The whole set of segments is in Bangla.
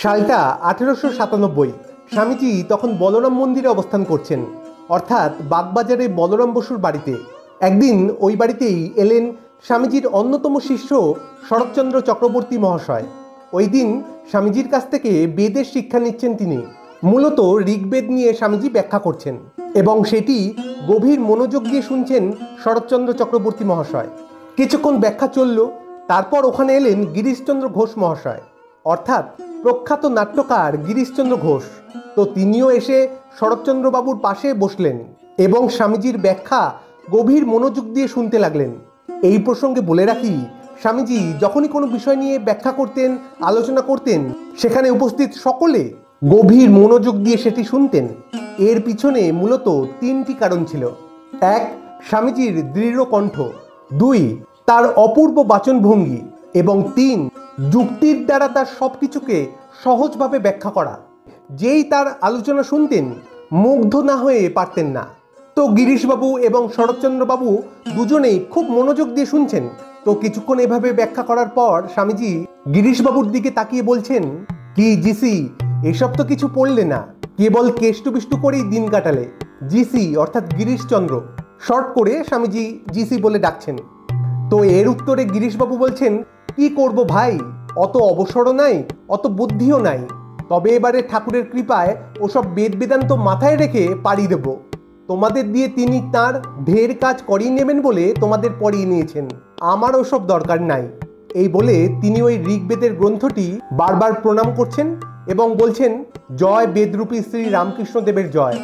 সালটা 1897। স্বামীজি তখন বলরাম মন্দিরে অবস্থান করছেন, অর্থাৎ বাগবাজারে বলরাম বসুর বাড়িতে। একদিন ওই বাড়িতেই এলেন স্বামীজির অন্যতম শিষ্য শরৎচন্দ্র চক্রবর্তী মহাশয়। ওই দিন স্বামীজির কাছ থেকে বেদের শিক্ষা নিচ্ছেন তিনি। মূলত ঋগ্বেদ নিয়ে স্বামীজি ব্যাখ্যা করছেন এবং সেটি গভীর মনোযোগ দিয়ে শুনছেন শরৎচন্দ্র চক্রবর্তী মহাশয়। কিছুক্ষণ ব্যাখ্যা চলল, তারপর ওখানে এলেন গিরিশচন্দ্র ঘোষ মহাশয়, অর্থাৎ প্রখ্যাত নাট্যকার গিরিশচন্দ্র ঘোষ। তো তিনিও এসে শরৎচন্দ্রবাবুর পাশে বসলেন এবং স্বামীজির ব্যাখ্যা গভীর মনোযোগ দিয়ে শুনতে লাগলেন। এই প্রসঙ্গে বলে রাখি, স্বামীজি যখনই কোনো বিষয় নিয়ে ব্যাখ্যা করতেন, আলোচনা করতেন, সেখানে উপস্থিত সকলে গভীর মনোযোগ দিয়ে সেটি শুনতেন। এর পিছনে মূলত তিনটি কারণ ছিল। এক, স্বামীজির দৃঢ় কণ্ঠ। দুই, তার অপূর্ব বাচনভঙ্গি। এবং তিন, যুক্তির দ্বারা তার সব কিছুকে সহজভাবে ব্যাখ্যা করা। যেই তার আলোচনা শুনতেন, মুগ্ধ না হয়ে পারতেন না। তো গিরিশবাবু এবং শরৎচন্দ্রবাবু দুজনেই খুব মনোযোগ দিয়ে শুনছেন। তো কিছুক্ষণ এভাবে ব্যাখ্যা করার পর স্বামীজি গিরিশবাবুর দিকে তাকিয়ে বলছেন, কি জিসি, এসব তো কিছু পড়লে না, কেবল কেষ্টবিষ্টু করেই দিন কাটালে। জিসি অর্থাৎ গিরিশচন্দ্র, শর্ট করে স্বামীজি জিসি বলে ডাকছেন। তো এর উত্তরে গিরিশবাবু বলছেন, কি করব ভাই, অত অবসরও নাই, অত বুদ্ধিও নাই, তবে এবারে ঠাকুরের কৃপায় ওসব বেদ বেদান্ত মাথায় রেখে পাড়ি দেব। তোমাদের দিয়ে তিনি তার ঢের কাজ করিয়ে নেবেন বলে তোমাদের পড়িয়ে নিয়েছেন, আমার ওসব দরকার নাই। এই বলে তিনি ওই ঋগ্বেদের গ্রন্থটি বারবার প্রণাম করছেন এবং বলছেন, জয় বেদরূপী শ্রী রামকৃষ্ণদেবের জয়।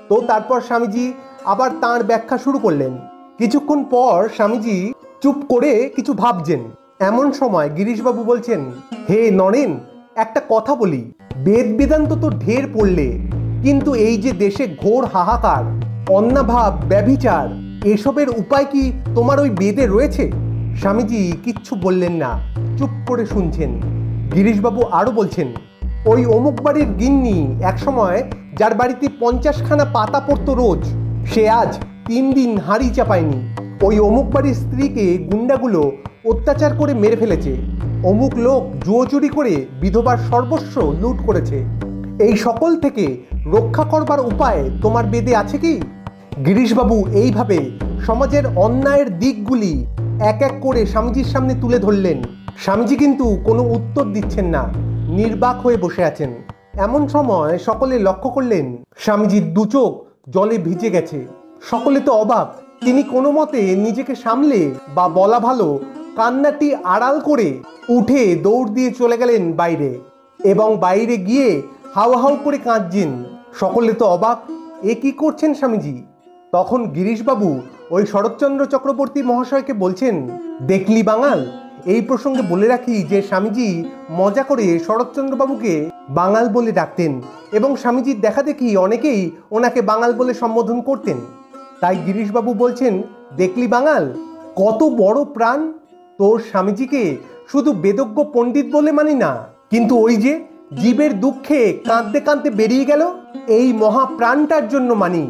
তো তারপর স্বামীজি আবার তাঁর ব্যাখ্যা শুরু করলেন। কিছুক্ষণ পর স্বামীজি চুপ করে কিছু ভাবছেন। এমন সময় গিরিশবাবু বলছেন, হে নরেন, একটা কথা বলি, বেদ বেদান্ত তো ঢের পড়লে, কিন্তু এই যে দেশে ঘোর হাহাকার, অন্নাভাব, ব্যভিচার, এসবের উপায় কি তোমার ওই বেদে রয়েছে? স্বামীজি কিচ্ছু বললেন না, চুপ করে শুনছেন। গিরিশবাবু আরও বলছেন, ওই অমুক বাড়ির গিন্নি একসময় যার বাড়িতে 50খানা পাতা পড়তো রোজ, সে আজ 3 দিন হাঁড়ি চাপায়নি। ওই অমুক বাড়ির স্ত্রীকে গুন্ডাগুলো অত্যাচার করে মেরে ফেলেছে। অমুক লোক জুয়ো চুরি করে বিধবার সর্বস্ব লুট করেছে। এই সকল থেকে রক্ষা করবার উপায় তোমার বেদে আছে কি? গিরিশবাবু এইভাবে সমাজের অন্যায়ের দিকগুলি এক এক করে স্বামীজির সামনে তুলে ধরলেন। স্বামীজি কিন্তু কোনো উত্তর দিচ্ছেন না, নির্বাক হয়ে বসে আছেন। এমন সময় সকলে লক্ষ্য করলেন স্বামীজির দু চোখ জলে ভিজে গেছে। সকলে তো অবাক। তিনি কোনো মতে নিজেকে সামলে, বা বলা ভালো কান্নাটি আড়াল করে, উঠে দৌড় দিয়ে চলে গেলেন বাইরে এবং বাইরে গিয়ে হাউ হাউ করে কাঁদছেন। সকলে তো অবাক, এ কি করছেন স্বামীজি? তখন গিরিশবাবু ওই শরৎচন্দ্র চক্রবর্তী মহাশয়কে বলছেন, দেখলি বাঙাল। এই প্রসঙ্গে বলে রাখি যে স্বামীজি মজা করে শরৎচন্দ্রবাবুকে বাঙাল বলে ডাকতেন এবং স্বামীজির দেখা দেখি অনেকেই ওনাকে বাঙাল বলে সম্বোধন করতেন। তাই গিরিশবাবু বলছেন, দেখলি বাঙাল, কত বড় প্রাণ তোর। স্বামীজিকে শুধু বেদজ্ঞ পণ্ডিত বলে মানি না, কিন্তু ওই যে জীবের দুঃখে কাঁদতে কাঁদতে বেরিয়ে গেল, এই মহাপ্রাণটার জন্য মানি।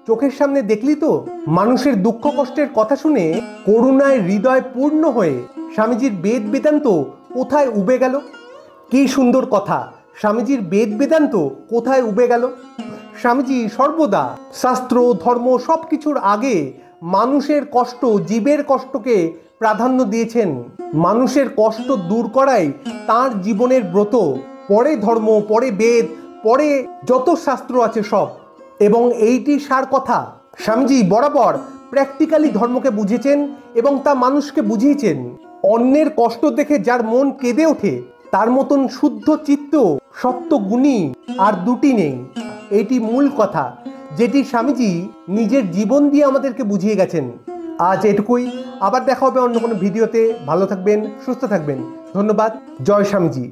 চোখের সামনে দেখলি তো, মানুষের দুঃখ কষ্টের কথা শুনে করুণায় হৃদয় পূর্ণ হয়ে স্বামীজির বেদ বেদান্ত কোথায় উবে গেল। কি সুন্দর কথা, স্বামীজির বেদ বেদান্ত কোথায় উবে গেল। স্বামীজি সর্বদা শাস্ত্র ধর্ম সব কিছুর আগে মানুষের কষ্ট, জীবের কষ্টকে প্রাধান্য দিয়েছেন। মানুষের কষ্ট দূর করাই তাঁর জীবনের ব্রত। পরে ধর্ম, পরে বেদ, পরে যত শাস্ত্র আছে সব। এবং এইটি সার কথা। স্বামীজি বরাবর প্র্যাকটিক্যালি ধর্মকে বুঝেছেন এবং তা মানুষকে বুঝিয়েছেন। অন্যের কষ্ট দেখে যার মন কেঁদে ওঠে, তার মতন শুদ্ধ চিত্ত, সত্য গুণী আর দুটি নেই। এটি মূল কথা, যেটি স্বামীজি নিজের জীবন দিয়ে আমাদেরকে বুঝিয়ে গেছেন। আজ এটুকুই, আবার দেখা হবে অন্য কোনো ভিডিওতে। ভালো থাকবেন, সুস্থ থাকবেন। ধন্যবাদ। জয় স্বামীজি।